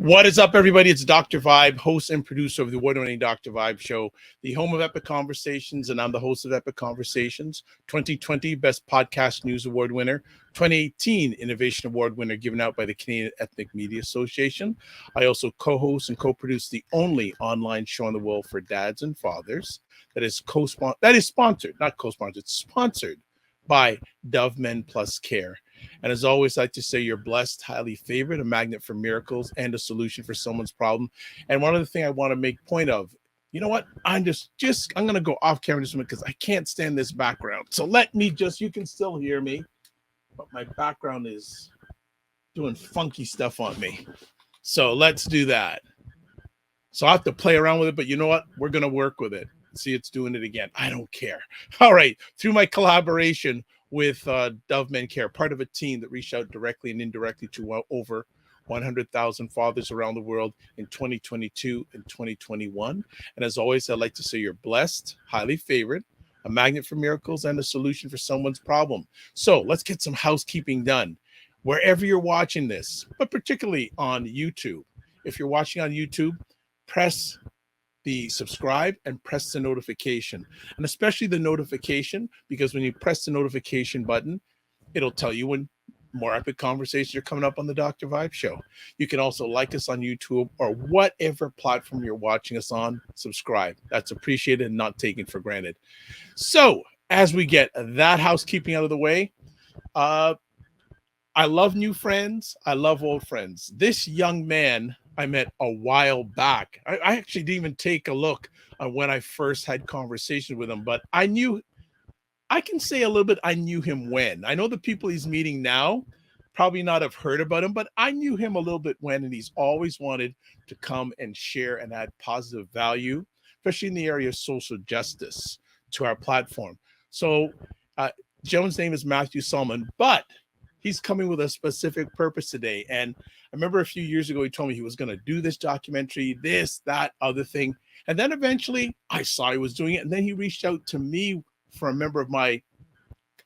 What is up, everybody? It's Dr. Vibe, host and producer of the award-winning Dr. Vibe Show, the home of Epic Conversations, and I'm the host of Epic Conversations, 2020 Best Podcast News Award winner, 2018 Innovation Award winner given out by the Canadian Ethnic Media Association. I also co-host and co-produce the only online show in the world for dads and fathers that is sponsored by Dove Men Plus Care. And as always, I like to say you're blessed, highly favored, a magnet for miracles, and a solution for someone's problem. And one other thing I want to make point of, you know what? I'm going to go off camera just a minute because I can't stand this background. So let me you can still hear me, but my background is doing funky stuff on me. So let's do that. So I have to play around with it, but you know what? We're going to work with it. See, it's doing it again. I don't care. All right. Through my collaboration with Dove Men Care, part of a team that reached out directly and indirectly to over 100,000 fathers around the world in 2022 and 2021. And as always, I'd like to say you're blessed, highly favored, a magnet for miracles, and a solution for someone's problem. So let's get some housekeeping done. Wherever you're watching this, but particularly on YouTube. If you're watching on YouTube, press the subscribe and press the notification, and especially the notification, because when you press the notification button, it'll tell you when more epic conversations are coming up on the Dr. Vibe Show. You can also like us on YouTube or whatever platform you're watching us on. Subscribe. That's appreciated and not taken for granted. So as we get that housekeeping out of the way, I love new friends. I love old friends. This young man I met a while back. I actually didn't even take a look on when I first had conversations with him, but I can say a little bit, I knew him when. I know the people he's meeting now probably not have heard about him, but I knew him a little bit when, and he's always wanted to come and share and add positive value, especially in the area of social justice, to our platform. So Joan's name is Matthew Solomon, but he's coming with a specific purpose today. And I remember a few years ago, he told me he was going to do this documentary, this, that, other thing. And then eventually I saw he was doing it. And then he reached out to me for a member of my,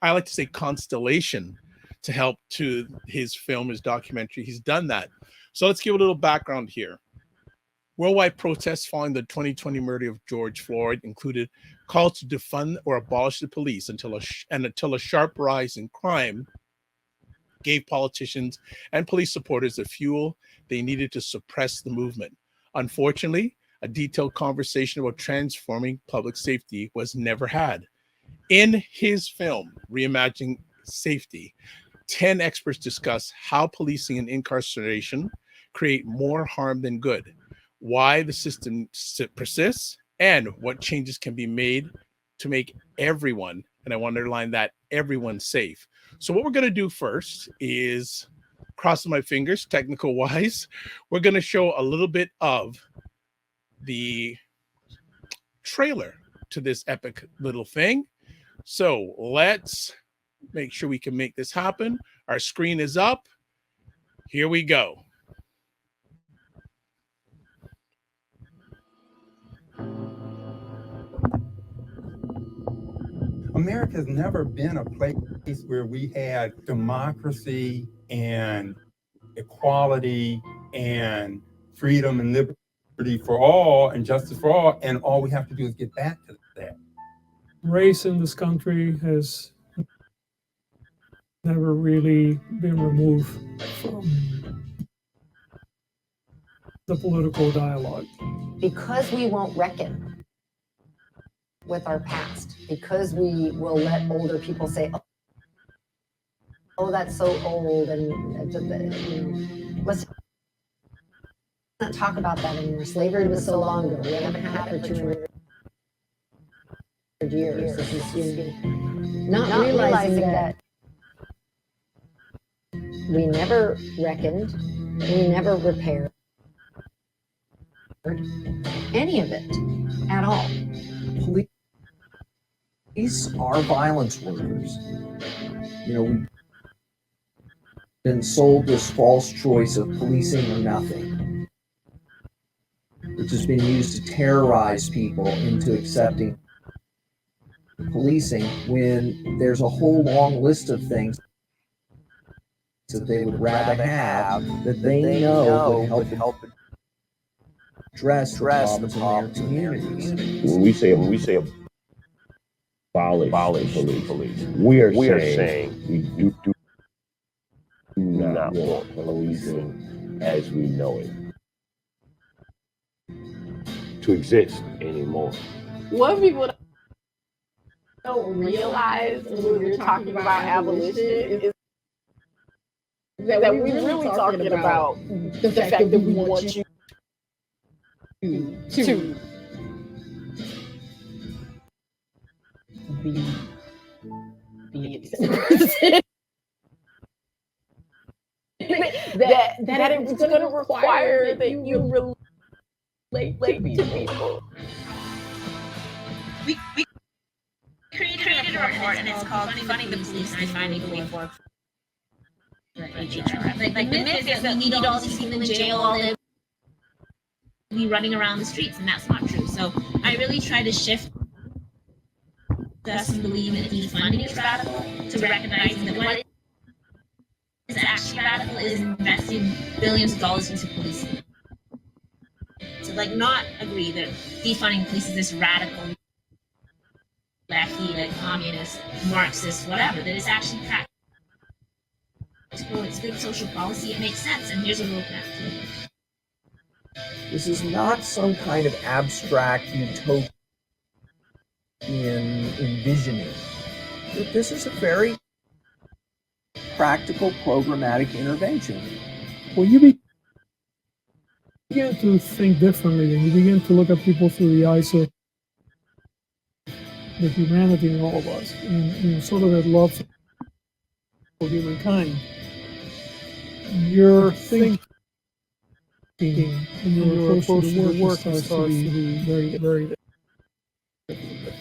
I like to say, constellation, to help to his film, his documentary. He's done that. So let's give a little background here. Worldwide protests following the 2020 murder of George Floyd included calls to defund or abolish the police until a sharp rise in crime gave politicians and police supporters the fuel they needed to suppress the movement. Unfortunately, a detailed conversation about transforming public safety was never had. In his film, Reimagining Safety, 10 experts discuss how policing and incarceration create more harm than good, why the system persists, and what changes can be made to make everyone, and I want to underline that, everyone safe. So what we're going to do first is, crossing my fingers, technical wise, we're going to show a little bit of the trailer to this epic little thing. So let's make sure we can make this happen. Our screen is up. Here we go. America has never been a place where we had democracy and equality and freedom and liberty for all and justice for all, and all we have to do is get back to that. Race in this country has never really been removed from the political dialogue. Because we won't reckon with our past, because we will let older people say, oh, that's so old, and let's not talk about that anymore. Slavery was so long ago. We haven't had it for 200 years. Not realizing that we never reckoned, we never repaired any of it at all. Police are violence workers. You know, we've been sold this false choice of policing or nothing, which has been used to terrorize people into accepting policing when there's a whole long list of things that they would rather have that they know would help address the problems in their communities. When we say abolish the police, we are saying we do not want policing as we know it to exist anymore. What people don't realize when we're talking about abolition is that we're really talking about the fact that we want you to be that it's going to require that you relate to people. We created a report, and it's called Defunding the Police, Finding the Way Forward for HHRF. Like the myth is that we need all these people in jail, all they be running around the streets, and that's not true. So I really try to shift us to believe that defunding is radical, to recognizing that what is actually radical is investing billions of dollars into policing. To not agree that defunding police is this radical lefty, communist, Marxist, whatever, that is actually practical. It's good social policy, it makes sense, and here's a roadmap to it. This is not some kind of abstract utopian envisioning. This is a very practical, programmatic intervention. Well, you begin to think differently, and you begin to look at people through the eyes of the humanity in all of us, and sort of that love for humankind. Your thinking and your approach to the work starts to be very, very different.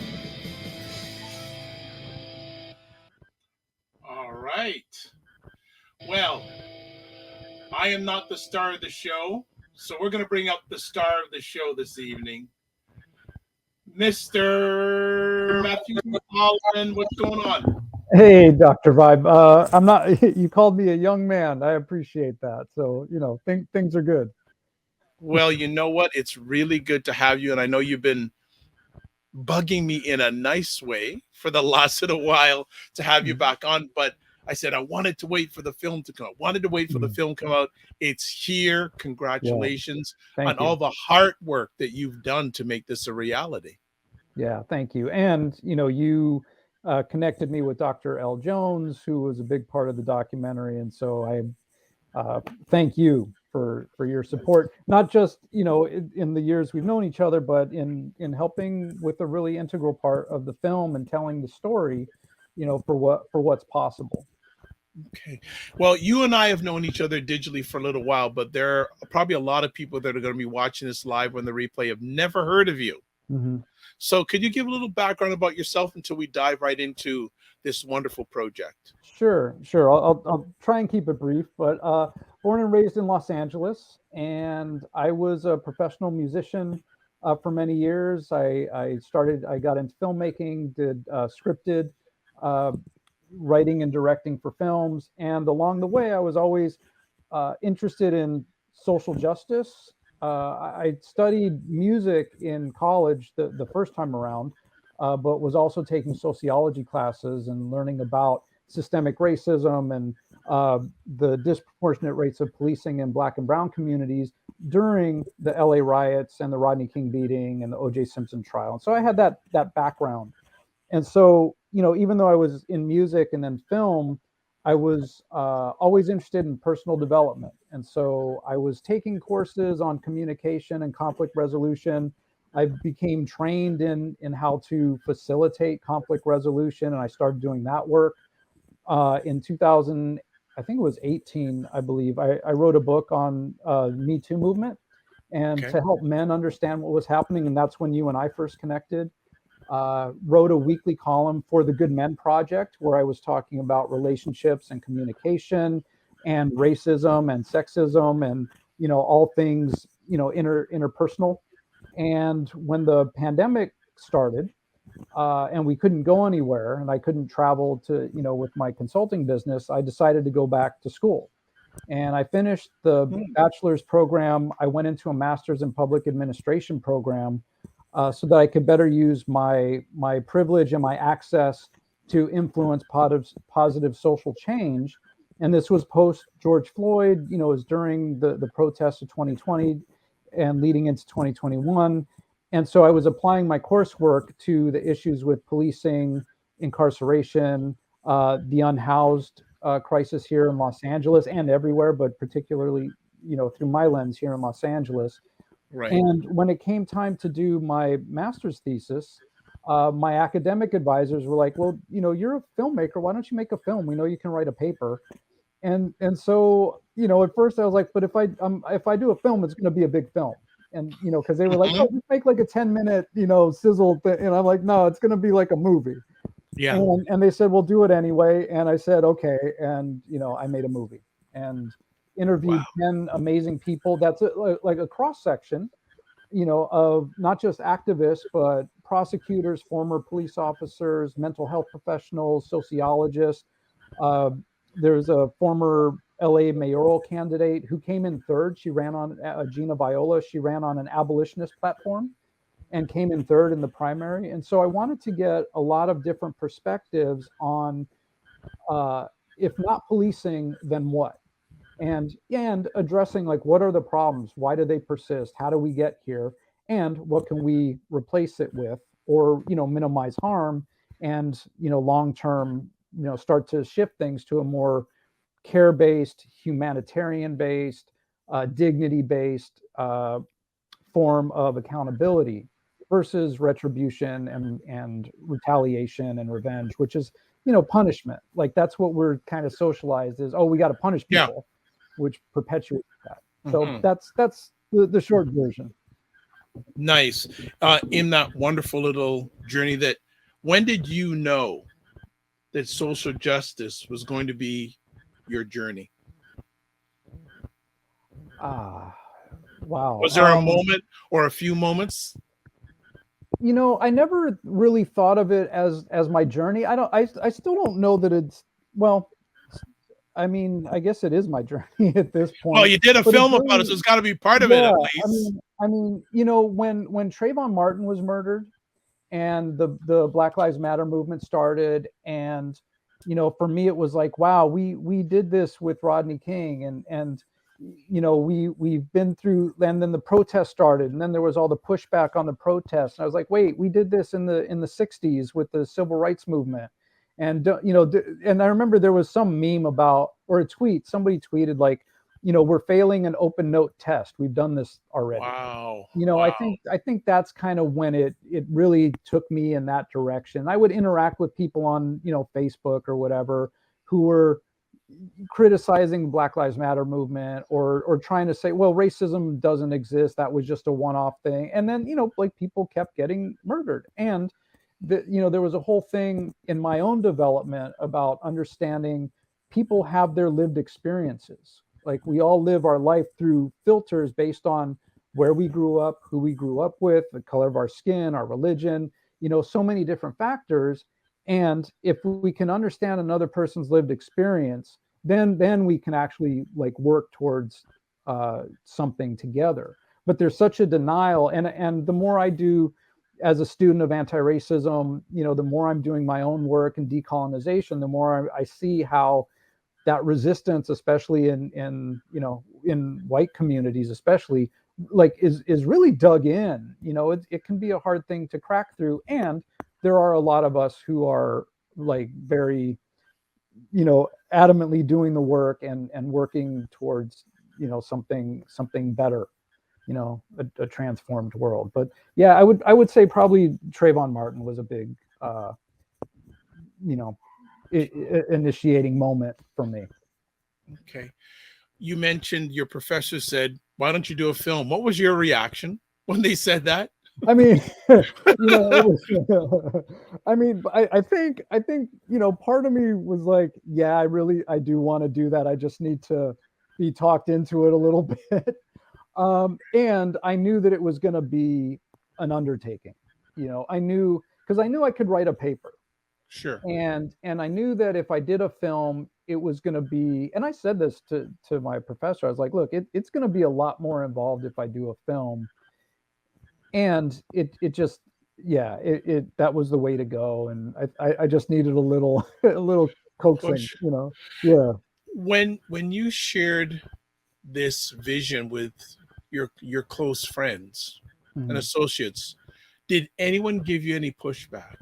All right. Well, I am not the star of the show, so we're going to bring up the star of the show this evening, Mr. Matthew Holland. What's going on? Hey, Dr. Vibe. I'm not. You called me a young man. I appreciate that. So things are good. Well, you know what? It's really good to have you, and I know you've been bugging me in a nice way for the last little while to have you back on, but I said I wanted to wait for the film to come out. It's here. Congratulations on all the hard work that you've done to make this a reality. Yeah, thank you. And you connected me with Dr. L. Jones, who was a big part of the documentary, and so I thank you for your support, not just in the years we've known each other, but in helping with a really integral part of the film and telling the story, for what's possible. Okay. Well, you and I have known each other digitally for a little while, but there are probably a lot of people that are going to be watching this live on the replay have never heard of you. Mm-hmm. So could you give a little background about yourself until we dive right into this wonderful project? Sure. I'll try and keep it brief, but born and raised in Los Angeles, and I was a professional musician for many years. I got into filmmaking, did scripted writing and directing for films, and along the way I was always interested in social justice. I studied music in college the first time around, but was also taking sociology classes and learning about systemic racism and the disproportionate rates of policing in Black and Brown communities during the LA riots and the Rodney King beating and the O.J. Simpson trial. And so I had that background. And so, even though I was in music and then film, I was always interested in personal development. And so I was taking courses on communication and conflict resolution. I became trained in how to facilitate conflict resolution, and I started doing that work. In 2000, I think it was 18, I believe, I wrote a book on Me Too movement and to help men understand what was happening. And that's when you and I first connected. Wrote a weekly column for the Good Men Project, where I was talking about relationships and communication and racism and sexism and, all things, interpersonal. And when the pandemic started, and we couldn't go anywhere, and I couldn't travel to, with my consulting business, I decided to go back to school. And I finished the bachelor's program. I went into a master's in public administration program so that I could better use my privilege and my access to influence positive social change. And this was post George Floyd, it was during the protests of 2020 and leading into 2021. And so I was applying my coursework to the issues with policing, incarceration, the unhoused crisis here in Los Angeles and everywhere, but particularly, through my lens here in Los Angeles. Right. And when it came time to do my master's thesis, my academic advisors were like, well, you're a filmmaker. Why don't you make a film? We know you can write a paper. And so, at first I was like, but if I do a film, it's going to be a big film. And, because they were like, oh, just make like a 10-minute, sizzle thing. And I'm like, no, it's going to be like a movie. Yeah. And they said, we'll do it anyway. And I said, okay. And, I made a movie and interviewed 10 amazing people. That's like a cross section, of not just activists, but prosecutors, former police officers, mental health professionals, sociologists. There's a former LA mayoral candidate who came in third. She ran on Gina Viola. She ran on an abolitionist platform and came in third in the primary. And so I wanted to get a lot of different perspectives on, if not policing, then what? And addressing like, what are the problems? Why do they persist? How do we get here? And what can we replace it with, or, minimize harm and, long-term, start to shift things to a more care-based, humanitarian-based, dignity-based form of accountability versus retribution and retaliation and revenge, which is, punishment. Like that's what we're kind of socialized is, oh, we got to punish people, which perpetuates that. So that's the short version. Nice. In that wonderful little journey when did you know that social justice was going to be your journey? Wow. Was there a moment or a few moments? I never really thought of it as my journey. I still don't know that it's, well, I mean, I guess it is my journey at this point. Oh, you did a film about it, so it's got to be part of it at least. I mean, when Trayvon Martin was murdered and the Black Lives Matter movement started, and for me it was like, wow, we did this with Rodney King, and we've been through, and then the protest started, and then there was all the pushback on the protests, and I was like, wait, we did this in the 60s with the civil rights movement. And and I remember there was some meme about, or a tweet, somebody tweeted like, we're failing an open note test. We've done this already. Wow. Wow. I think that's kind of when it really took me in that direction. I would interact with people on, Facebook or whatever, who were criticizing the Black Lives Matter movement or trying to say, well, racism doesn't exist. That was just a one-off thing. And then, like people kept getting murdered. And there was a whole thing in my own development about understanding people have their lived experiences. Like we all live our life through filters based on where we grew up, who we grew up with, the color of our skin, our religion, so many different factors. And if we can understand another person's lived experience, then we can actually like work towards something together. But there's such a denial. And the more I do as a student of anti-racism, the more I'm doing my own work and decolonization, the more I see how that resistance, especially in white communities, especially, like is really dug in. It can be a hard thing to crack through. And there are a lot of us who are like very, adamantly doing the work and working towards, something better, a transformed world. But yeah, I would say probably Trayvon Martin was a big, initiating moment for me. Okay. You mentioned your professor said, why don't you do a film? What was your reaction when they said that? I mean, I think, part of me was like, yeah, I do want to do that. I just need to be talked into it a little bit. And I knew that it was going to be an undertaking. I knew, because I knew I could write a paper. Sure. And I knew that if I did a film, it was going to be, and I said this to my professor, I was like, look, it's going to be a lot more involved if I do a film. And it just, yeah, that was the way to go. And I just needed a little coaxing, Push. you know. Yeah. When you shared this vision with your close friends and associates, did anyone give you any pushback?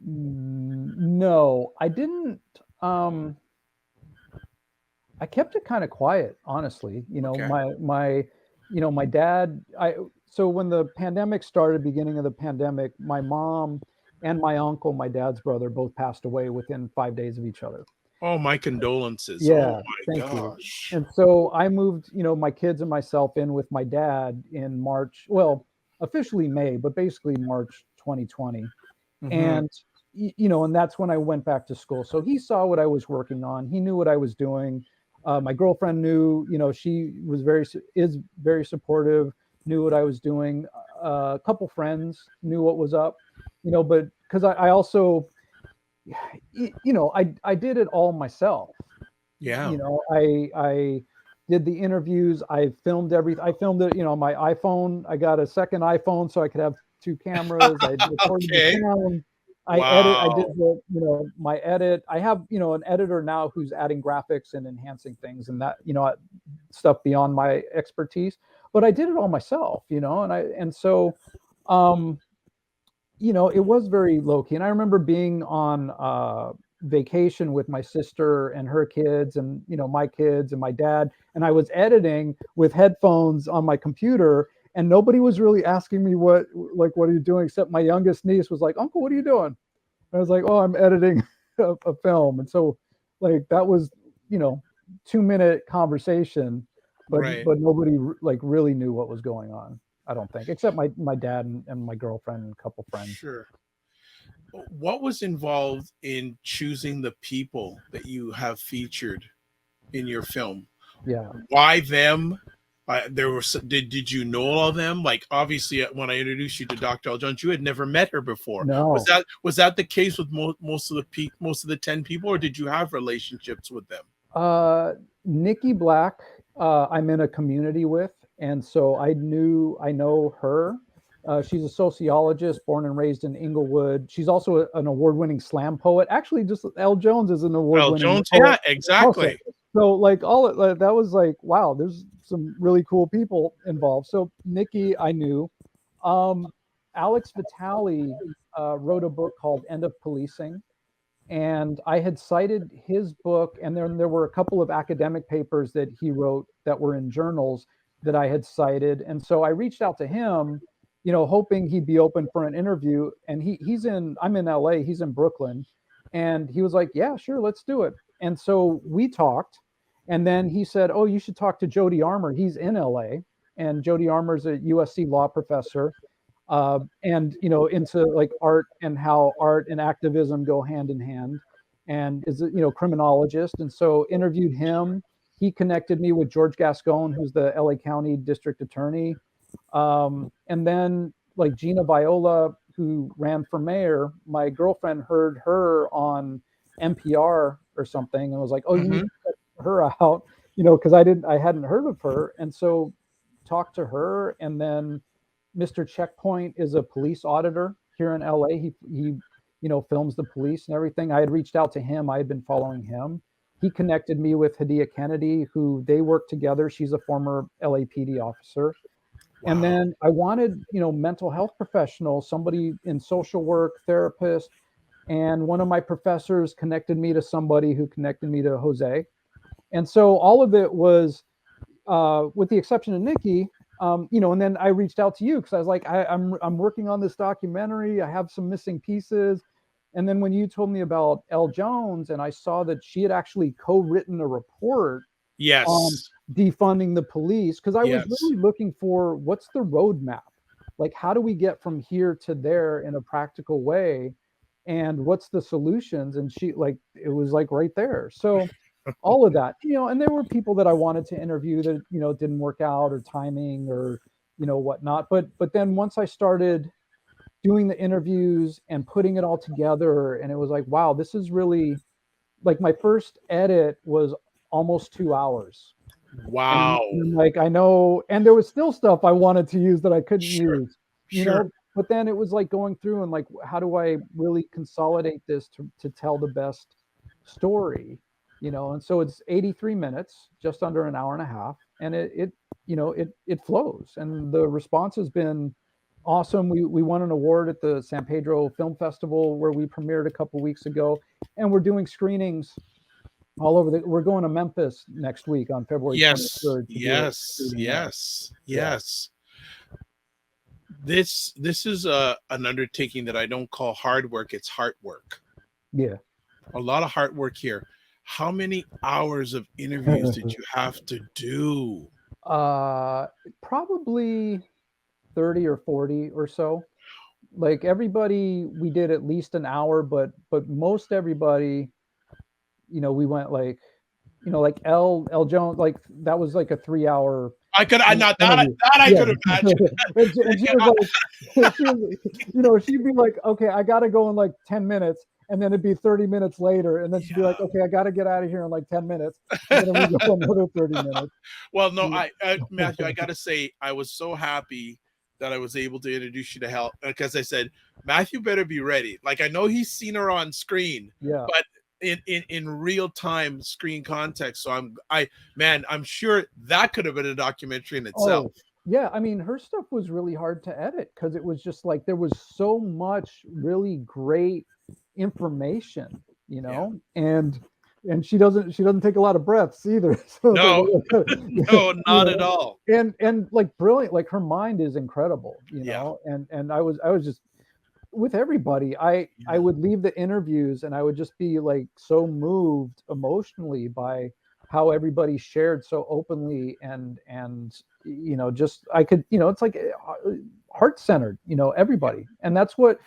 No, I didn't. I kept it kind of quiet, honestly. You know, Okay. my dad, so when the pandemic started, beginning of the pandemic, my mom and my uncle, my dad's brother, both passed away within 5 days of each other. Oh, my condolences. Yeah, Oh my thank you. gosh. And so I moved, my kids and myself in with my dad in March, well, officially May, but basically March 2020. And and that's when I went back to school. So he saw what I was working on. He knew what I was doing. My girlfriend knew, she is very supportive, knew what I was doing. A couple friends knew what was up, but because I also, I did it all myself. Yeah. I did the interviews. I filmed everything. I filmed it, on my iPhone. I got a second iPhone so I could have two cameras. I recorded the sound. I did my edit. I have, an editor now who's adding graphics and enhancing things and that, stuff beyond my expertise, but I did it all myself, and so, it was very low key. And I remember being on vacation with my sister and her kids and, my kids and my dad, and I was editing with headphones on my computer. And nobody was really asking me what are you doing? Except my youngest niece was like, Uncle, what are you doing? And I was like, oh, I'm editing a film. And so that was, 2-minute conversation, but nobody really knew what was going on. I don't think, except my dad and my girlfriend and a couple friends. Sure. What was involved in choosing the people that you have featured in your film? Yeah. Why them? Did you know all of them? Like, obviously, when I introduced you to Dr. L. Jones, you had never met her before. No. Was that the case with most of the 10 people, or did you have relationships with them? Nikki Black, I'm in a community with, and so I know her. She's a sociologist, born and raised in Inglewood. She's also an award-winning slam poet. Actually, just L. Jones is an award-winning L. Jones, poet. yeah, exactly. Also. So that was wow, there's some really cool people involved. So Nikki, I knew. Alex Vitale wrote a book called End of Policing. And I had cited his book, and then there were a couple of academic papers that he wrote that were in journals that I had cited. And so I reached out to him, hoping he'd be open for an interview. And I'm in LA, he's in Brooklyn. And he was like, yeah, sure, let's do it. And so we talked. And then he said, oh, you should talk to Jody Armour. He's in LA. And Jody Armour is a USC law professor. And into art and how art and activism go hand in hand, and is a criminologist. And so interviewed him. He connected me with George Gascón, who's the LA County District Attorney. And then Gina Viola, who ran for mayor, my girlfriend heard her on NPR or something and was like, oh, you need to check her out, because I hadn't heard of her. And so talked to her. And then Mr. Checkpoint is a police auditor here in LA. He films the police and everything. I had reached out to him. I had been following him. He connected me with Hadia Kennedy, who they work together. She's a former LAPD officer. Wow. And then I wanted, mental health professionals, somebody in social work, therapist. And one of my professors connected me to somebody who connected me to Jose. And so all of it was, with the exception of Nikki, and then I reached out to you because I was like, I'm working on this documentary. I have some missing pieces. And then when you told me about L. Jones, and I saw that she had actually co-written a report on defunding the police, because I was really looking for what's the roadmap? How do we get from here to there in a practical way? And what's the solutions? And she it was right there. So all of that, and there were people that I wanted to interview that, didn't work out, or timing, or, whatnot. But then once I started, doing the interviews and putting it all together. And it was like, wow, this is really like my first edit was almost 2 hours. Wow. And like, I know, and there was still stuff I wanted to use that I couldn't use, you know, but then it was like going through and like, how do I really consolidate this to tell the best story, you know? And so it's 83 minutes, just under an hour and a half. And it you know, it flows, and the response has been awesome. We won an award at the San Pedro Film Festival where we premiered a couple weeks ago, and we're doing screenings all over we're going to Memphis next week on February 23rd. Yes. This is an undertaking that I don't call hard work, it's heart work. Yeah. A lot of hard work here. How many hours of interviews did you have to do? Probably 30 or 40 or so. Like everybody, we did at least an hour, but most everybody, you know, we went like, you know, like L Jones, like that was like a 3-hour. I could imagine. and she was like, you know, she'd be like, okay, I got to go in like 10 minutes. And then it'd be 30 minutes later. And then she'd be like, okay, I got to get out of here in like 10 minutes. And then we go another 30 minutes. Well, no, Matthew, I got to say, I was so happy that I was able to introduce you to help, because I said, Matthew better be ready. Like, I know he's seen her on screen, but in real time screen context. So I'm sure that could have been a documentary in itself. Oh, yeah. I mean, her stuff was really hard to edit because it was just like, there was so much really great information, you know, and she doesn't take a lot of breaths either. So no, not at all. And like brilliant, like her mind is incredible, you know. And I was just with everybody. I would leave the interviews and I would just be like so moved emotionally by how everybody shared so openly and you know, just I could, you know, it's like heart-centered, you know, everybody. And that's what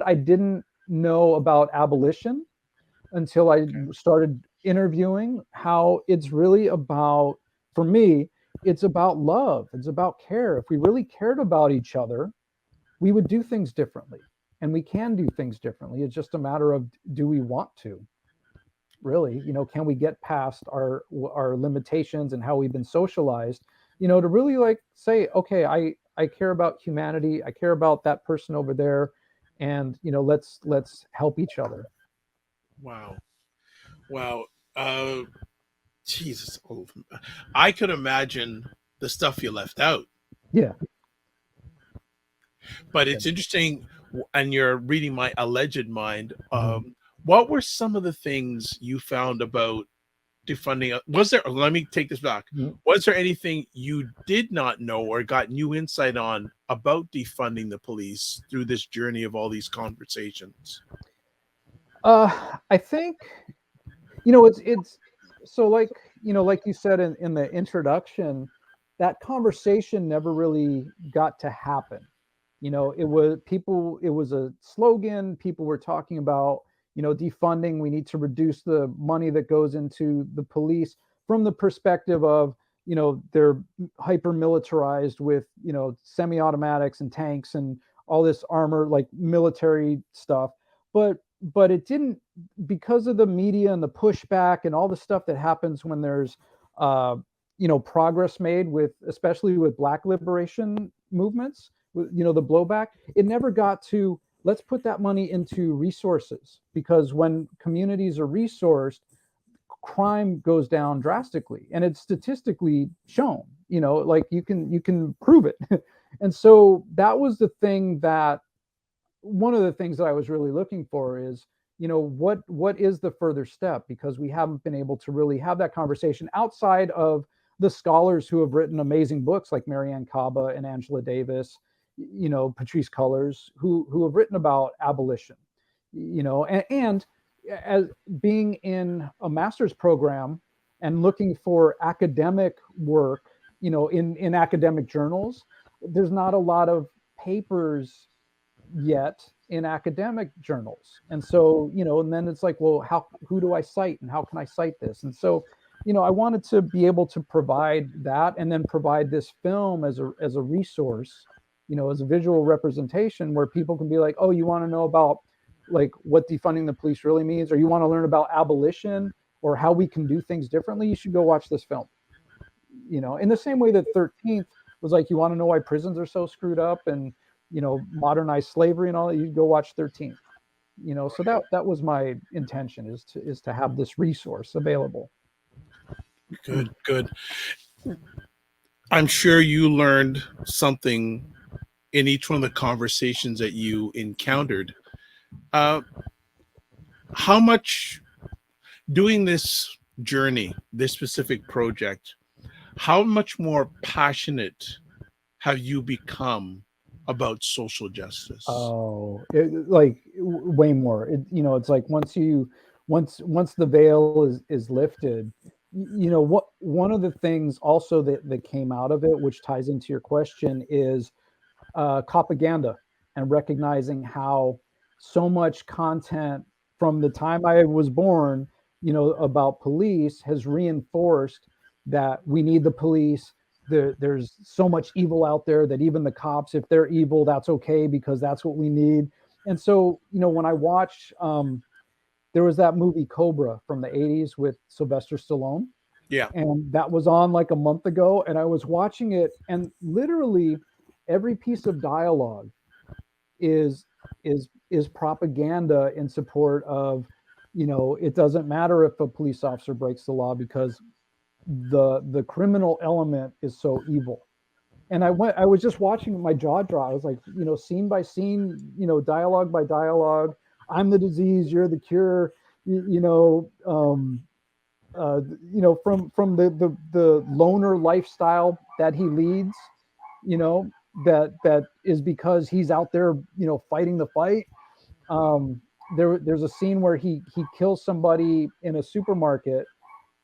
I didn't know about abolition until I started interviewing, how it's really about, for me, it's about love. It's about care. If we really cared about each other, we would do things differently, and we can do things differently. It's just a matter of, do we want to? Really, you know, can we get past our limitations and how we've been socialized, you know, to really like say, okay, I care about humanity. I care about that person over there. And, you know, let's help each other. Wow. Jesus. I could imagine the stuff you left out. Yeah. But it's interesting, and you're reading my alleged mind. What were some of the things you found about defunding? Let me take this back. Was there anything you did not know or got new insight on about defunding the police through this journey of all these conversations? I think, you know, it's so like, you know, like you said in the introduction, that conversation never really got to happen. You know, it was a slogan. People were talking about, you know, defunding. We need to reduce the money that goes into the police from the perspective of, you know, they're hyper militarized with, you know, semi-automatics and tanks and all this armor, like military stuff. But it didn't, because of the media and the pushback and all the stuff that happens when there's, you know, progress made with, especially with Black liberation movements, you know, the blowback, it never got to, let's put that money into resources, because when communities are resourced, crime goes down drastically, and it's statistically shown, you know, like you can prove it. And so that was the thing, that one of the things that I was really looking for is, you know, what is the further step, because we haven't been able to really have that conversation outside of the scholars who have written amazing books like Marianne Kaba and Angela Davis, you know, Patrice Cullors, who have written about abolition, you know, and as being in a master's program and looking for academic work, you know, in academic journals, there's not a lot of papers yet in academic journals. And so, you know, and then it's like, well, who do I cite and how can I cite this? And so, you know, I wanted to be able to provide that, and then provide this film as a resource as a visual representation where people can be like, oh, you want to know about like what defunding the police really means, or you want to learn about abolition or how we can do things differently, you should go watch this film. In the same way that 13th was like, you want to know why prisons are so screwed up and, modernized slavery and all that, you go watch 13th. So that was my intention, is to have this resource available. Good. I'm sure you learned something in each one of the conversations that you encountered. How much doing this journey, this specific project, how much more passionate have you become about social justice? Oh, way more. It's like once the veil is lifted, what one of the things also that came out of it, which ties into your question, is propaganda, and recognizing how so much content from the time I was born, about police has reinforced that we need the police. There's so much evil out there that even the cops, if they're evil, that's okay because that's what we need. And so, when I watch, there was that movie Cobra from the 80s with Sylvester Stallone. Yeah. And that was on like a month ago, and I was watching it, and literally every piece of dialogue is propaganda in support of, it doesn't matter if a police officer breaks the law because the criminal element is so evil. And I was just watching, my jaw drop. I was like, scene by scene, dialogue by dialogue. I'm the disease, you're the cure. From the loner lifestyle that he leads, that is because he's out there, fighting the fight. There's a scene where he kills somebody in a supermarket.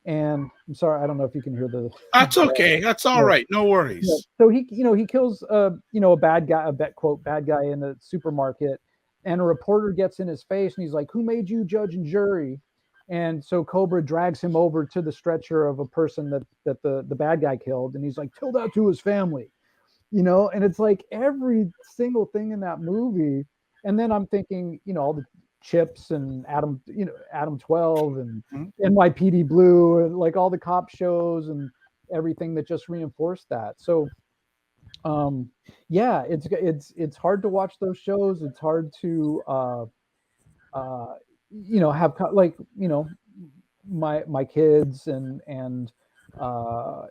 And I'm sorry, I don't know if you can hear the. That's okay. That's all right. No worries. Yeah. So he kills a bad guy, quote bad guy in the supermarket, and a reporter gets in his face and he's like, "Who made you judge and jury?" And so Cobra drags him over to the stretcher of a person that the bad guy killed, and he's like, "Tell that to his family," And it's like every single thing in that movie. And then I'm thinking, all the Chips and Adam 12 and NYPD Blue and like all the cop shows and everything that just reinforced that. So it's hard to watch those shows. It's hard to have my kids and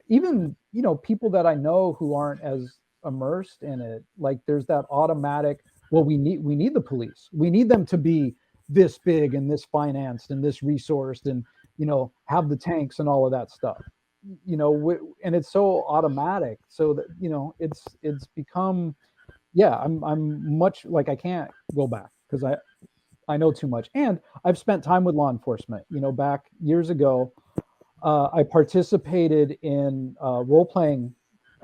even people that I know who aren't as immersed in it. Like there's that automatic, well, we need the police. We need them to be this big and this financed and this resourced and have the tanks and all of that stuff. And it's so automatic, so that it's become, I'm much like, I can't go back because I know too much, and I've spent time with law enforcement. Back years ago, I participated in role-playing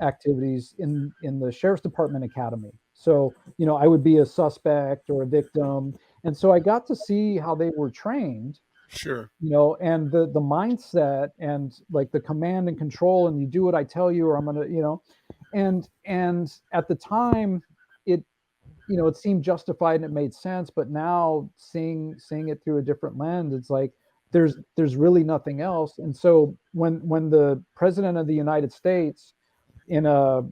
activities in the Sheriff's Department Academy. So, I would be a suspect or a victim. And so I got to see how they were trained. Sure. And the mindset and like the command and control, and you do what I tell you, or I'm going to, and at the time it seemed justified and it made sense. But now seeing it through a different lens, it's like, there's really nothing else. And so when the President of the United States in a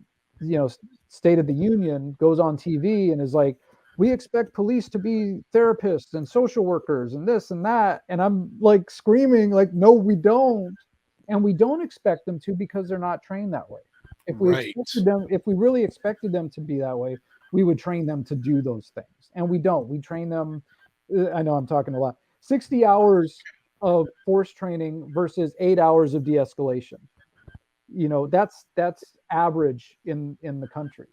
State of the Union goes on TV and is like, we expect police to be therapists and social workers and this and that, and I'm like screaming like, no, we don't. And we don't expect them to, because they're not trained that way. If we really expected them to be that way, we would train them to do those things, and we don't. We train them, I know I'm talking a lot, 60 hours of force training versus 8 hours of de-escalation. That's average in the country.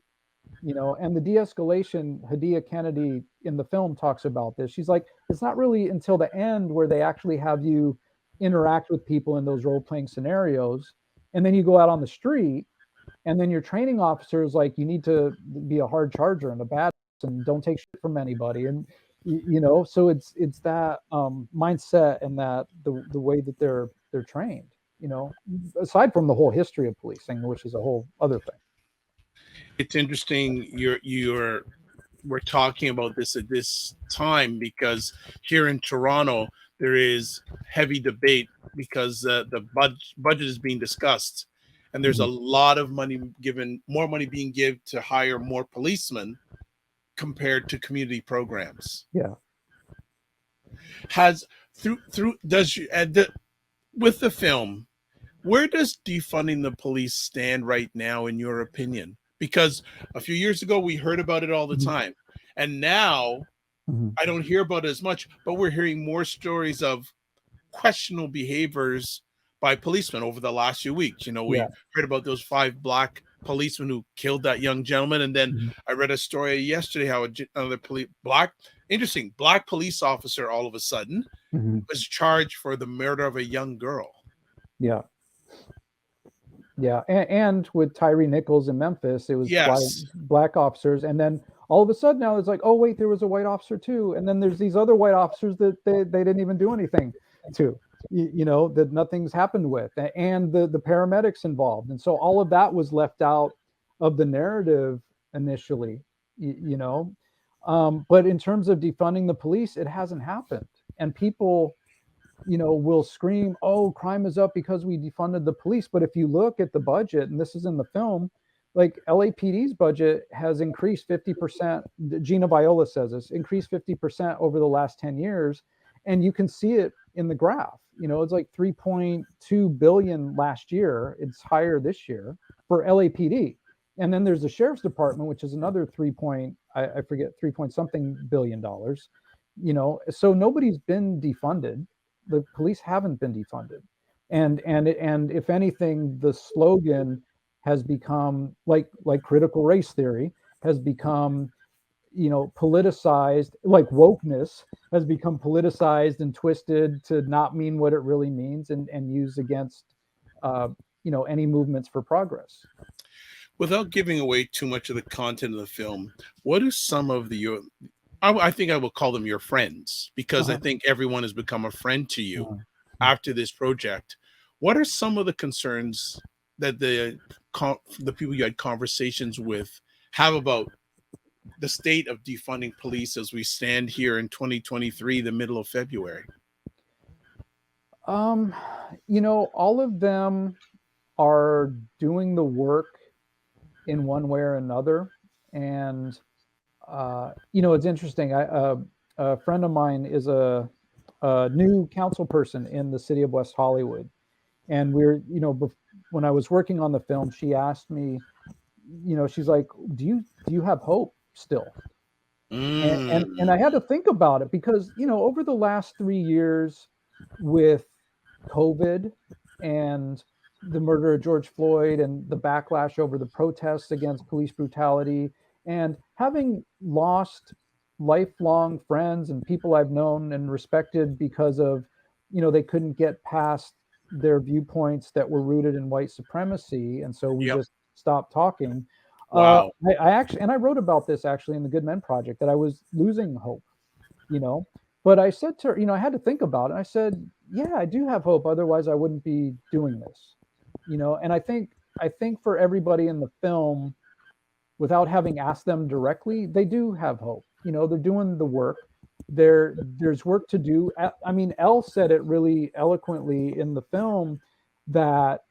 And the de-escalation, Hadia Kennedy in the film talks about this. She's like, it's not really until the end where they actually have you interact with people in those role-playing scenarios, and then you go out on the street, and then your training officer is like, you need to be a hard charger and a badass and don't take shit from anybody. And so it's that mindset and that the way that they're trained, aside from the whole history of policing, which is a whole other thing. It's interesting we're talking about this at this time because here in Toronto there is heavy debate because the budget is being discussed, and there's a lot of money more money being given to hire more policemen compared to community programs. Yeah. Has with the film, where does defunding the police stand right now, in your opinion? Because a few years ago, we heard about it all the time. And now I don't hear about it as much, but we're hearing more stories of questionable behaviors by policemen over the last few weeks. We heard about those 5 black policemen who killed that young gentleman. And then I read a story yesterday how another black police officer all of a sudden was charged for the murder of a young girl. Yeah. Yeah. And with Tyree Nichols in Memphis, it was black officers. And then all of a sudden now it's like, oh, wait, there was a white officer too. And then there's these other white officers that they didn't even do anything to, that nothing's happened with, and the paramedics involved. And so all of that was left out of the narrative initially, but in terms of defunding the police, it hasn't happened. And people, will scream, oh, crime is up because we defunded the police. But if you look at the budget, and this is in the film, like LAPD's budget has increased 50%. Gina Viola says this, increased 50% over the last 10 years. And you can see it in the graph. It's like 3.2 billion last year. It's higher this year for LAPD. And then there's the sheriff's department, which is another 3 point something billion dollars. So nobody's been defunded. The police haven't been defunded. And if anything, the slogan has become like critical race theory has become, politicized, like wokeness has become politicized and twisted to not mean what it really means and used against, any movements for progress. Without giving away too much of the content of the film, what are some of I think I will call them your friends, because I think everyone has become a friend to you after this project. What are some of the concerns that the people you had conversations with have about the state of defunding police as we stand here in 2023, the middle of February? All of them are doing the work in one way or another. And, it's interesting. A friend of mine is a new council person in the city of West Hollywood. And when I was working on the film, she asked me, she's like, do you have hope still? And I had to think about it because, over the last 3 years with COVID and the murder of George Floyd and the backlash over the protests against police brutality, and having lost lifelong friends and people I've known and respected because of, they couldn't get past their viewpoints that were rooted in white supremacy. And so we just stopped talking. Wow. I wrote about this actually in the Good Men Project, that I was losing hope, but I said to her, I had to think about it. I said, yeah, I do have hope. Otherwise I wouldn't be doing this, and I think for everybody in the film, without having asked them directly, they do have hope. They're doing the work. There's work to do. I mean, Elle said it really eloquently in the film that,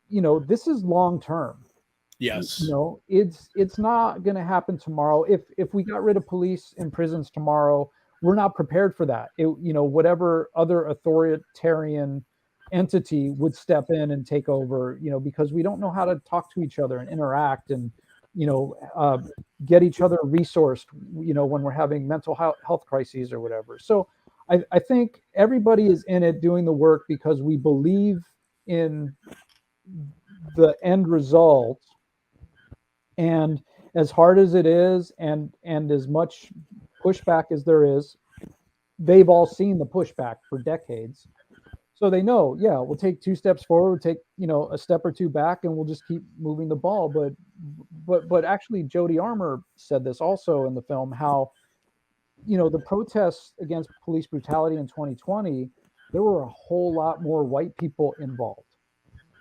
this is long term. Yes. It's not going to happen tomorrow. If we got rid of police in prisons tomorrow, we're not prepared for that. Whatever other authoritarian entity would step in and take over, because we don't know how to talk to each other and interact and, get each other resourced, when we're having mental health crises or whatever. So I think everybody is in it doing the work because we believe in the end result. And as hard as it is, and as much pushback as there is, they've all seen the pushback for decades. So they know, we'll take 2 steps forward, take, a step or 2 back, and we'll just keep moving the ball. But actually, Jody Armour said this also in the film, how, the protests against police brutality in 2020, there were a whole lot more white people involved,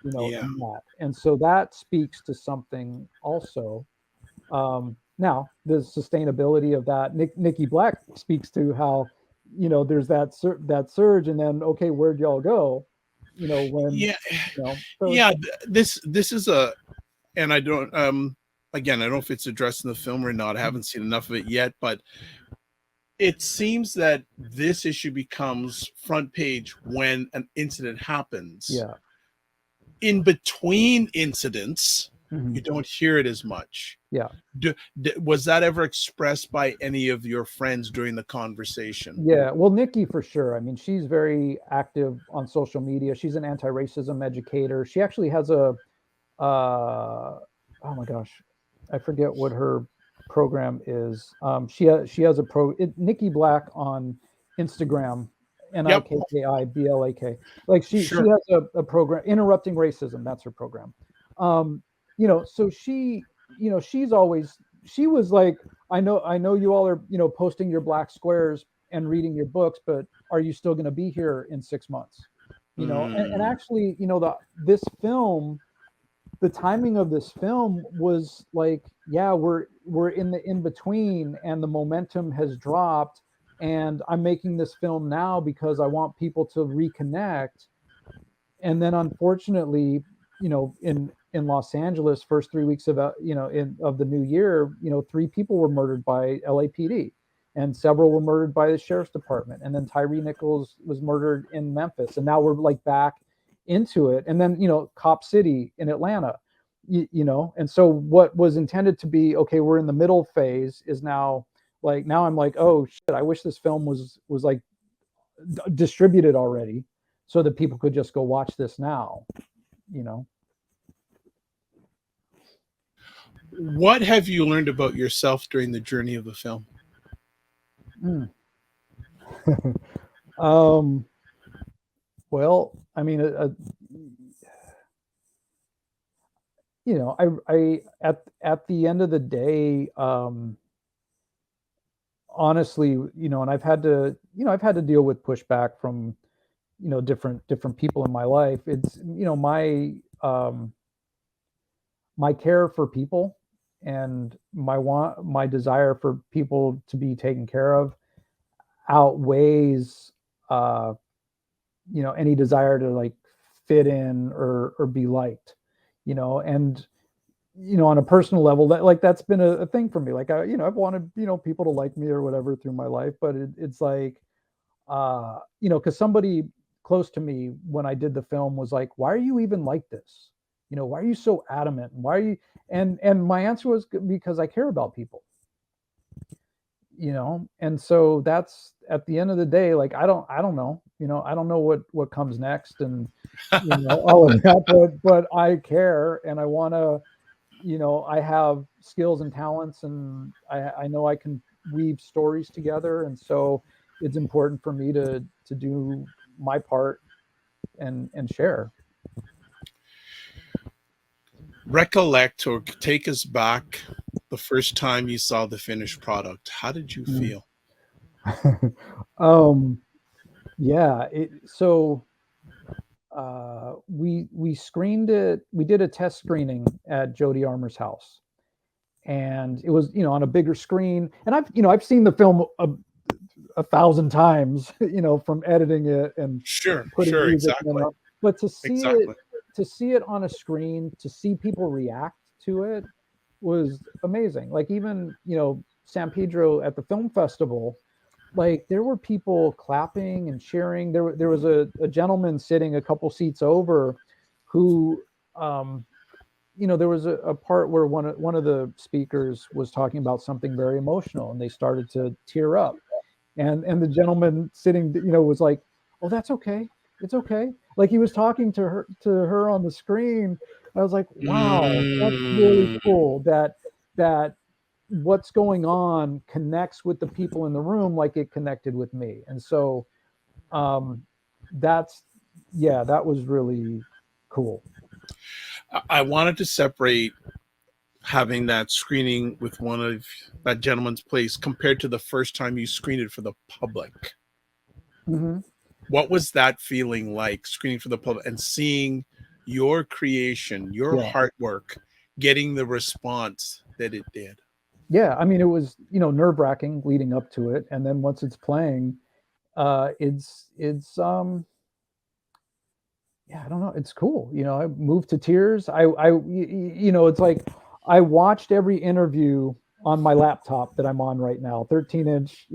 in that. And so that speaks to something also. Now the sustainability of that, Nikki Black speaks to how, there's that surge, and then, okay, where'd y'all go? When, Yeah, so yeah. This is a, and I don't, again, I don't know if it's addressed in the film or not. I haven't seen enough of it yet, but it seems that this issue becomes front page when an incident happens. Yeah. In between incidents, Mhm. you don't hear it as much. Yeah. Was that ever expressed by any of your friends during the conversation? Yeah, well, Nikki for sure. I mean, she's very active on social media. She's an anti-racism educator. She actually has a, oh my gosh, I forget what her program is. She has a Nikki Black on Instagram, NIKKIBLAK. Like she has a program, Interrupting Racism. That's her program. So she, she was like, I know you all are, posting your black squares and reading your books, but are you still going to be here in 6 months? And actually, this film, the timing of this film was like, yeah, we're in the in between, and the momentum has dropped, and I'm making this film now because I want people to reconnect. And then unfortunately, in Los Angeles, first 3 weeks of of the new year, 3 people were murdered by LAPD, and several were murdered by the sheriff's department. And then Tyree Nichols was murdered in Memphis, and now we're like back into it. And then Cop City in Atlanta, and so what was intended to be, okay, we're in the middle phase, is now like, now I'm like, oh shit, I wish this film was like distributed already, so that people could just go watch this now. What have you learned about yourself during the journey of the film? Well, I mean, I at the end of the day, honestly, and I've had to deal with pushback from, different people in my life. It's, my care for people and my desire for people to be taken care of outweighs, any desire to like fit in or be liked, and, on a personal level, that's been a thing for me. Like I've wanted, people to like me or whatever through my life, but it's like, cause somebody close to me when I did the film was like, why are you even like this? Why are you so adamant? Why are you? And my answer was, because I care about people, and so that's, at the end of the day, like, I don't know, I don't know what comes next, and, all of that, but I care, and I want to, I have skills and talents, and I know I can weave stories together. And so it's important for me to do my part and share. Recollect or take us back the first time you saw the finished product. How did you feel? Yeah. We screened it. We did a test screening at Jody Armour's house, and it was, on a bigger screen. And I've seen the film a 1,000 times, from editing it and putting music exactly. in it. But to see it on a screen, to see people react to it was amazing. Like even, San Pedro at the film festival, like there were people clapping and cheering. There was a gentleman sitting a couple seats over who, there was a part where one of the speakers was talking about something very emotional, and they started to tear up. And the gentleman sitting, was like, "Oh, that's okay. It's okay." Like he was talking to her on the screen. I was like, "Wow, that's really cool that what's going on connects with the people in the room like it connected with me." And so that was really cool. I wanted to separate having that screening with one of that gentleman's place compared to the first time you screened it for the public. Mm-hmm. What was that feeling like, screening for the public and seeing your creation, your heart work, getting the response that it did. Yeah, I mean, it was, nerve-wracking leading up to it, and then once it's playing, it's yeah, I don't know, it's cool. I moved to tears. It's like I watched every interview on my laptop that I'm on right now, 13-inch,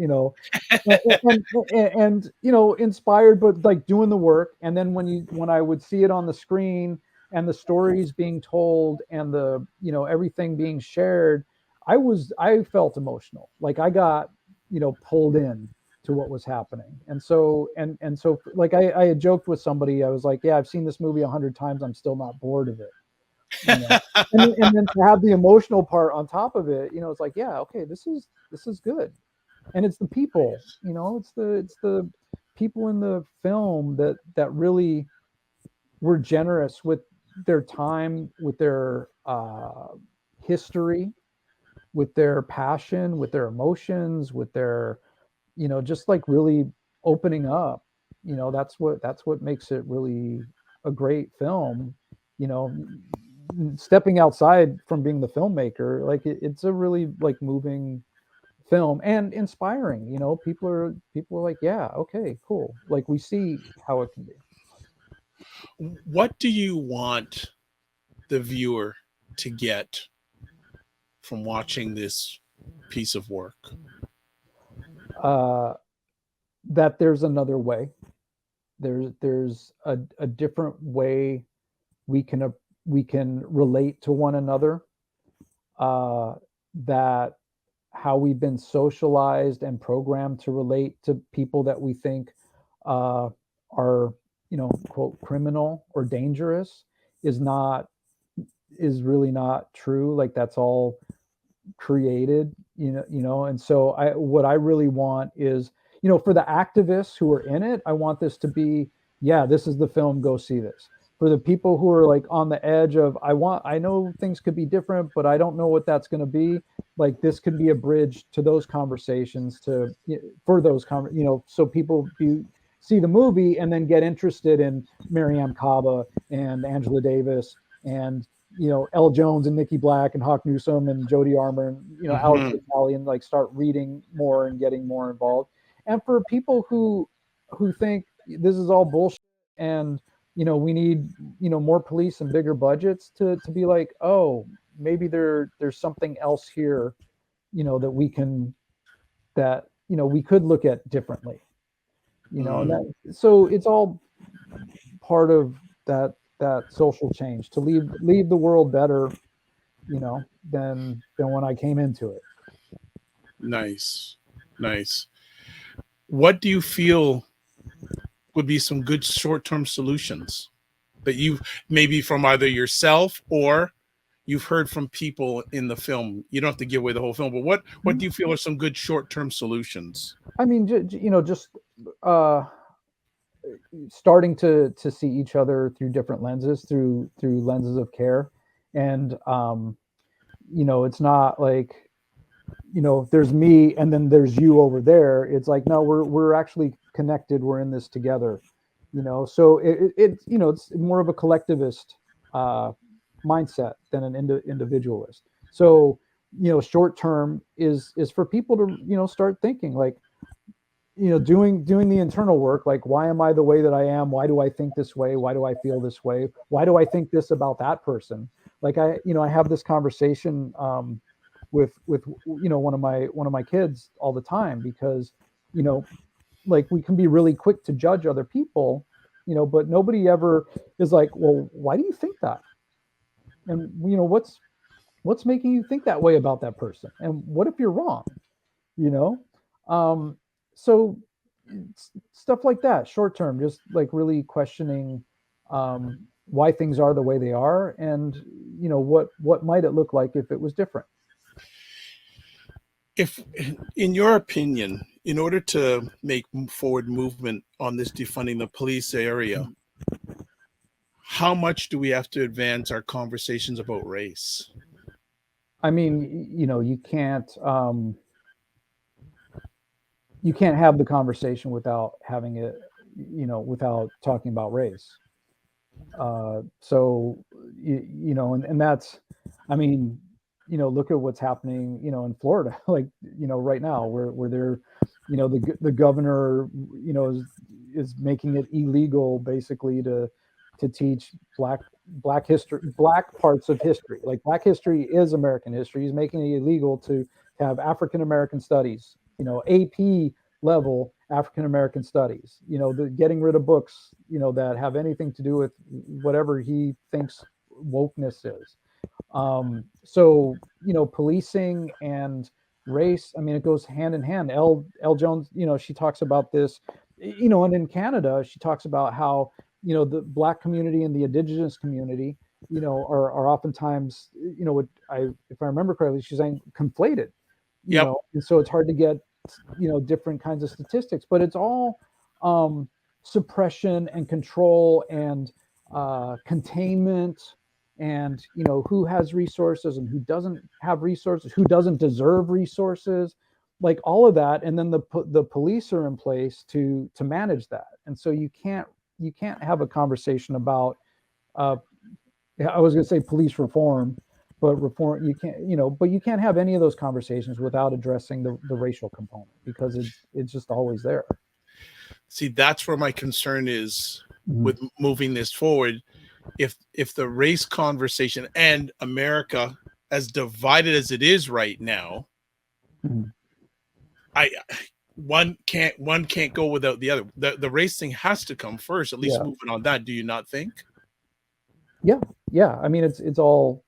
and inspired, but like doing the work. And then when I would see it on the screen and the stories being told and the everything being shared, I felt emotional. Like I got pulled in to what was happening. And so like I had joked with somebody. I was like, yeah, I've seen this movie 100 times. I'm still not bored of it. And then to have the emotional part on top of it, it's like, yeah, okay, this is good. And it's the people, it's the people in the film that really were generous with their time, with their history, with their passion, with their emotions, with their just like really opening up. That's what makes it really a great film. Stepping outside from being the filmmaker, like it's a really like moving film and inspiring. People are like, yeah, okay, cool, like we see how it can be. What do you want the viewer to get from watching this piece of work? That there's another way. There's a different way we can relate to one another. That how we've been socialized and programmed to relate to people that we think are quote criminal or dangerous is really not true. Like that's all created, and so what I really want is, for the activists who are in it, I want this to be, yeah, this is the film, go see this. For the people who are like on the edge of, I know things could be different, but I don't know what that's going to be. Like this could be a bridge to those conversations, so people see the movie and then get interested in Mariame Kaba and Angela Davis and Elle Jones and Nikki Black and Hawk Newsome and Jody Armour and Alex Vitale, and like start reading more and getting more involved. And for people who think this is all bullshit and we need more police and bigger budgets, to be like, oh, maybe there's something else here that we could look at differently, and so it's all part of that social change to leave the world better than when I came into it. Nice. What do you feel would be some good short-term solutions that you maybe from either yourself or you've heard from people in the film? You don't have to give away the whole film, but what do you feel are some good short-term solutions? I mean, just starting to see each other through different lenses, through lenses of care. And it's not like there's me and then there's you over there. It's like, no, we're actually connected, we're in this together. So it's more of a collectivist mindset than an individualist. So short term is for people to start thinking like, doing the internal work, like, why am I the way that I am? Why do I think this way? Why do I feel this way? Why do I think this about that person? Like I have this conversation with one of my kids all the time, because like we can be really quick to judge other people, but nobody ever is like, well, why do you think that? And what's making you think that way about that person? And what if you're wrong? So stuff like that, short term, just like really questioning why things are the way they are, and what might it look like if it was different. If, in your opinion, in order to make forward movement on this defunding the police area, how much do we have to advance our conversations about race? I mean, you can't have the conversation without having it, without talking about race. So, and that's, I mean, look at what's happening, in Florida, like, right now, where they're, the governor, is making it illegal basically to teach black parts of history. Like, black history is American history. He's making it illegal to have African American studies, AP level African American studies, getting rid of books, that have anything to do with whatever he thinks wokeness is. So, policing and race, I mean, it goes hand in hand. Elle Jones, she talks about this, and in Canada, she talks about how, the Black community and the Indigenous community, are oftentimes, if I remember correctly, she's saying conflated, and so it's hard to get, different kinds of statistics, but it's all suppression and control and containment, and who has resources and who doesn't have resources, who doesn't deserve resources, like all of that, and then the police are in place to manage that. And so you can't have a conversation about I was going to say police reform, but reform, you can't, but you can't have any of those conversations without addressing the racial component, because it's just always there. See, that's where my concern is with moving this forward. If the race conversation and America, as divided as it is right now, one can't go without the other. The race thing has to come first, at least moving on that. Do you not think? Yeah. I mean, it's all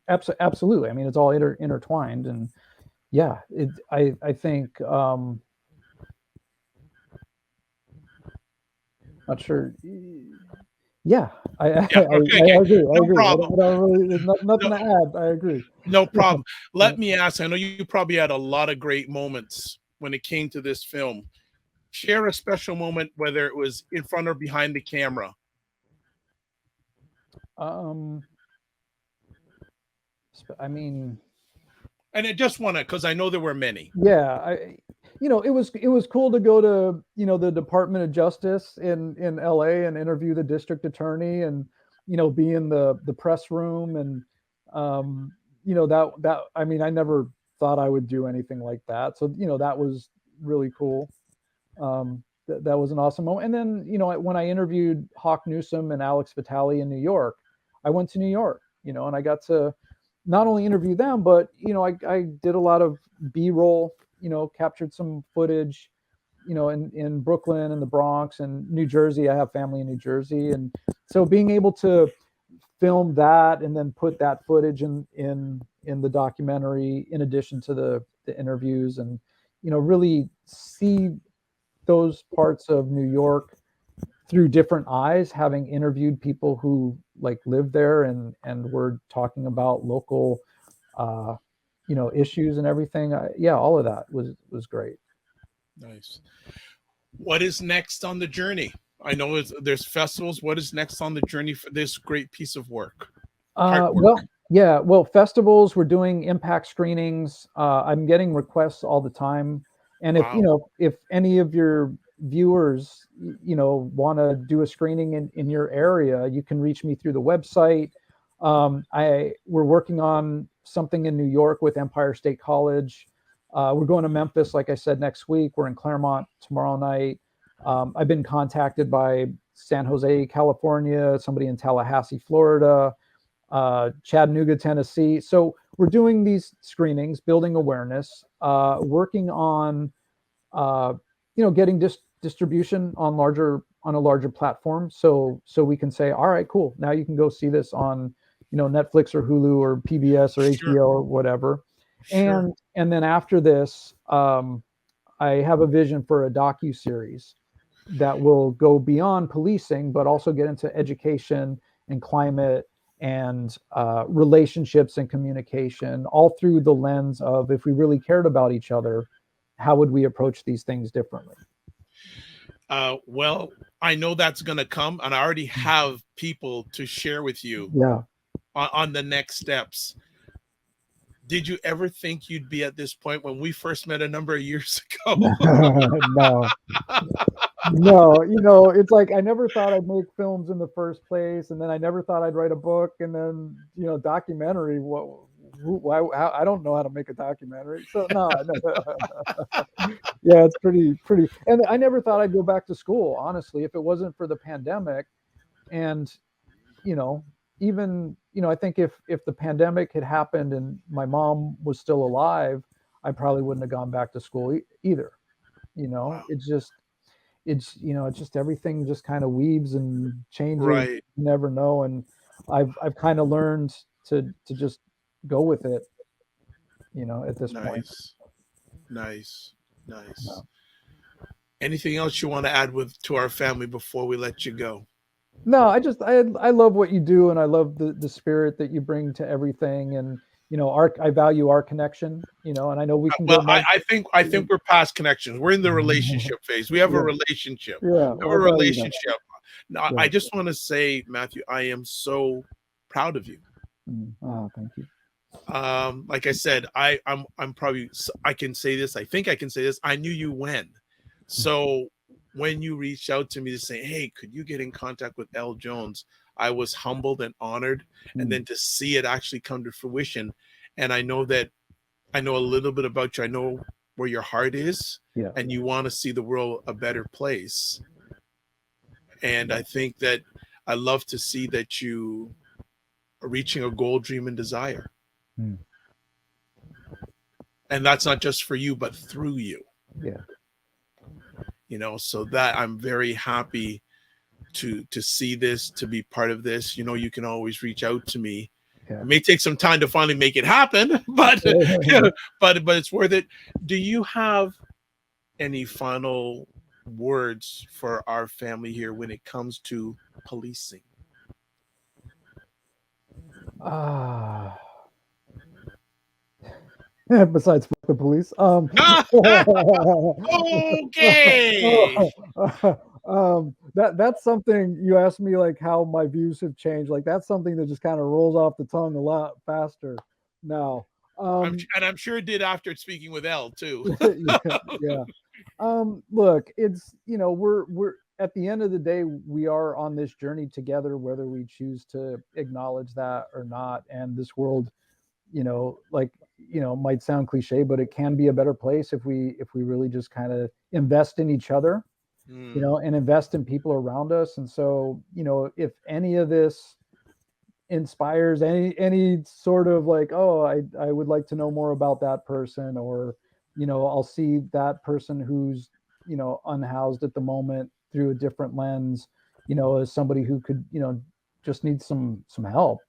absolutely. I mean, it's all intertwined, and I think not sure. Yeah, I agree. I agree. There's nothing to add. I agree. No problem. Let me ask, I know you probably had a lot of great moments when it came to this film. Share a special moment, whether it was in front or behind the camera. I mean, and I just want to, because I know there were many. Yeah, it was cool to go to, the Department of Justice in LA and interview the district attorney, and, be in the press room, and, that, I mean, I never thought I would do anything like that. So, that was really cool. That was an awesome moment. And then, when I interviewed Hawk Newsome and Alex Vitale in New York, I went to New York, and I got to not only interview them, but, I did a lot of B-roll, captured some footage, in Brooklyn and the Bronx and New Jersey. I have family in New Jersey. And so being able to film that and then put that footage in the documentary, in addition to the interviews, and, really see those parts of New York through different eyes, having interviewed people who live there and were talking about local, issues and everything. All of that was great. Nice. What is next on the journey? I know there's festivals. What is next on the journey for this great piece of work? Well, festivals, we're doing impact screenings. I'm getting requests all the time. And if any of your viewers, want to do a screening in your area, you can reach me through the website. We're working on something in New York with Empire State College. We're going to Memphis, like I said, next week. We're in Claremont tomorrow night. I've been contacted by San Jose, California, somebody in Tallahassee, Florida, Chattanooga, Tennessee. So we're doing these screenings, building awareness, working on, getting distribution on a larger platform. So we can say, all right, cool. Now you can go see this on, Netflix or Hulu or PBS or HBO or whatever. Sure. And then after this, I have a vision for a docuseries that will go beyond policing, but also get into education and climate and relationships and communication, all through the lens of, if we really cared about each other, how would we approach these things differently? Well, I know that's going to come, and I already have people to share with you on the next steps. Did you ever think you'd be at this point when we first met a number of years ago? No, it's like, I never thought I'd make films in the first place, and then I never thought I'd write a book, and then, documentary. I don't know how to make a documentary. So no. Yeah, it's pretty. And I never thought I'd go back to school, honestly, if it wasn't for the pandemic. And, even, I think if the pandemic had happened and my mom was still alive, I probably wouldn't have gone back to school either. Wow. It's just everything just kind of weaves and changes. Right. You never know. And I've kind of learned to just go with it, at this point. Nice. No. Anything else you want to add to our family before we let you go? No, I love what you do, and I love the spirit that you bring to everything. And, I value our connection, and I know we can Well, go. I think we're past connections. We're in the relationship phase. We have a relationship. Yeah. We have a relationship. Now, Yeah. I just want to say, Matthew, I am so proud of you. Oh, thank you. Like I said, I'm probably, I can say this. I think I can say this. I knew you when. So when you reached out to me to say, hey, could you get in contact with L. Jones? I was humbled and honored. And then to see it actually come to fruition. And I know a little bit about you. I know where your heart is. Yeah. And you want to see the world a better place. And I think that I love to see that you are reaching a goal, dream, and desire. And that's not just for you, but through you. Yeah. So that I'm very happy to see this, to be part of this. You can always reach out to me. Yeah. It may take some time to finally make it happen, but but it's worth it. Do you have any final words for our family here when it comes to policing? Besides fuck the police. Okay. That's something you asked me, like how my views have changed. Like that's something that just kind of rolls off the tongue a lot faster now. I'm sure it did after speaking with Elle too. Yeah. Look, it's we're at the end of the day, we are on this journey together, whether we choose to acknowledge that or not. And this world, might sound cliche, but it can be a better place if we really just kind of invest in each other, and invest in people around us. And so, if any of this inspires any sort of like, oh, I would like to know more about that person, or, I'll see that person who's, unhoused at the moment through a different lens, as somebody who could, just need some help,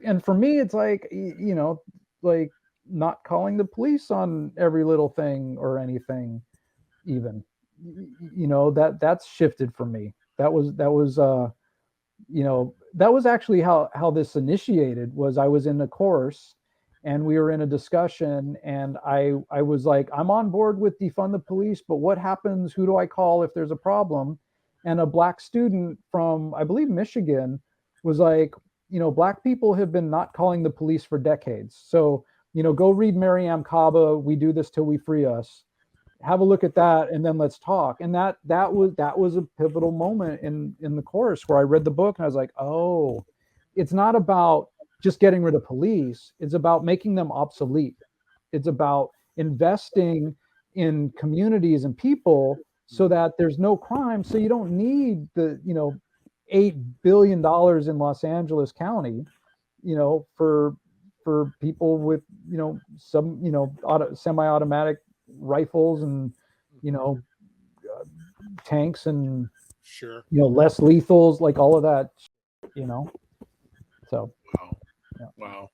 and for me, it's like, like not calling the police on every little thing or anything, even, that's shifted for me. That was actually how this initiated. Was I was in a course and we were in a discussion, and I was like, I'm on board with defund the police, but what happens? Who do I call if there's a problem? And a Black student from, I believe, Michigan was like, Black people have been not calling the police for decades. So, go read Mariam Kaba, We Do This Till We Free Us. Have a look at that, and then let's talk. And that was a pivotal moment in the course where I read the book and I was like, oh, it's not about just getting rid of police. It's about making them obsolete. It's about investing in communities and people so that there's no crime. So you don't need the, $8 billion in Los Angeles County, for people with, some, semi-automatic rifles and, tanks and, sure, less lethals, like all of that, So. Wow. Yeah. Wow.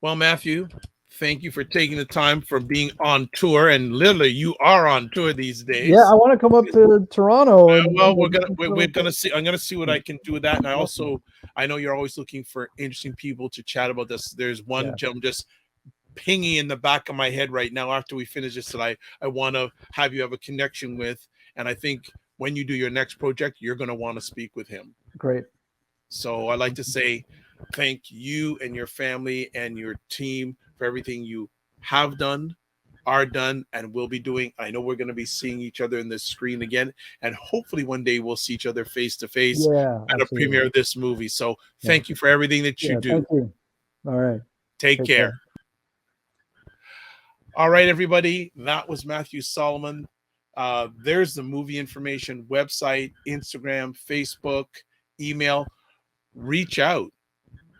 Well, Matthew, thank you for taking the time for being on tour, and literally you are on tour these days. Yeah, I want to come up to Toronto. We're gonna see. I'm gonna see what I can do with that. And I know you're always looking for interesting people to chat about this. There's one gentleman just pinging in the back of my head right now after we finish this that I want to have you have a connection with, and I think when you do your next project, you're gonna want to speak with him. Great. So I'd like to say thank you and your family and your team for everything you have done, are done and will be doing. I know we're going to be seeing each other in this screen again, and hopefully one day we'll see each other face to face Yeah, at a premiere of this movie. So thank you for everything that you do. Thank you. All right. Take care. All right, everybody. That was Matthew Solomon. There's the movie information, website, Instagram, Facebook, email. Reach out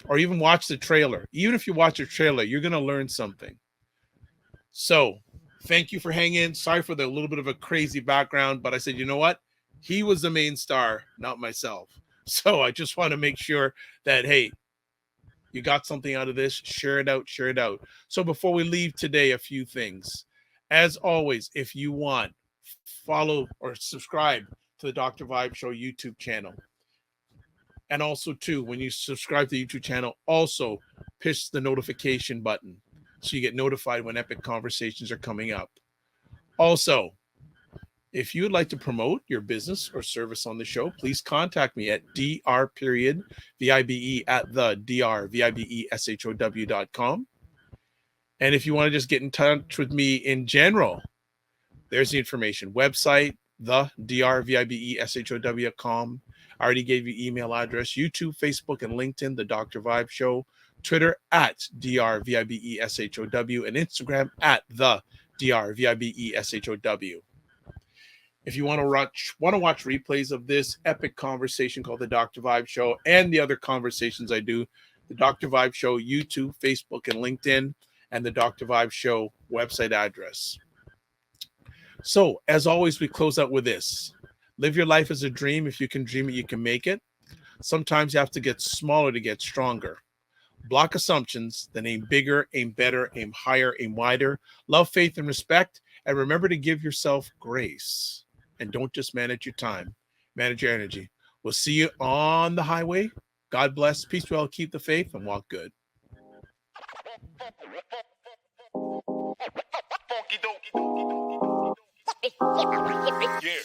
or even watch the trailer. Even if you watch a trailer, you're going to learn something. So thank you for hanging. Sorry for the little bit of a crazy background, but I said, you know what? He was the main star, not myself. So I just want to make sure that, hey, you got something out of this. Share it out. Share it out. So before we leave today, a few things. As always, if you want, follow or subscribe to the Dr. Vibe Show YouTube channel. And also, too, when you subscribe to the YouTube channel, also push the notification button so you get notified when epic conversations are coming up. Also, if you would like to promote your business or service on the show, please contact me at dr.vibe@the.drvibeshow.com. And if you want to just get in touch with me in general, there's the information. Website, the.drvibeshow.com. I already gave you email address, YouTube, Facebook, and LinkedIn, The Dr. Vibe Show. Twitter at drvibeshow, and Instagram at the drvibeshow. If you want to watch replays of this epic conversation called The Dr. Vibe Show and the other conversations I do, The Dr. Vibe Show, YouTube, Facebook, and LinkedIn, and The Dr. Vibe Show website address. So, as always, we close out with this. Live your life as a dream. If you can dream it, you can make it. Sometimes you have to get smaller to get stronger. Block assumptions, then aim bigger, aim better, aim higher, aim wider. Love, faith, and respect. And remember to give yourself grace. And don't just manage your time. Manage your energy. We'll see you on the highway. God bless. Peace well. Keep the faith and walk good. Yeah.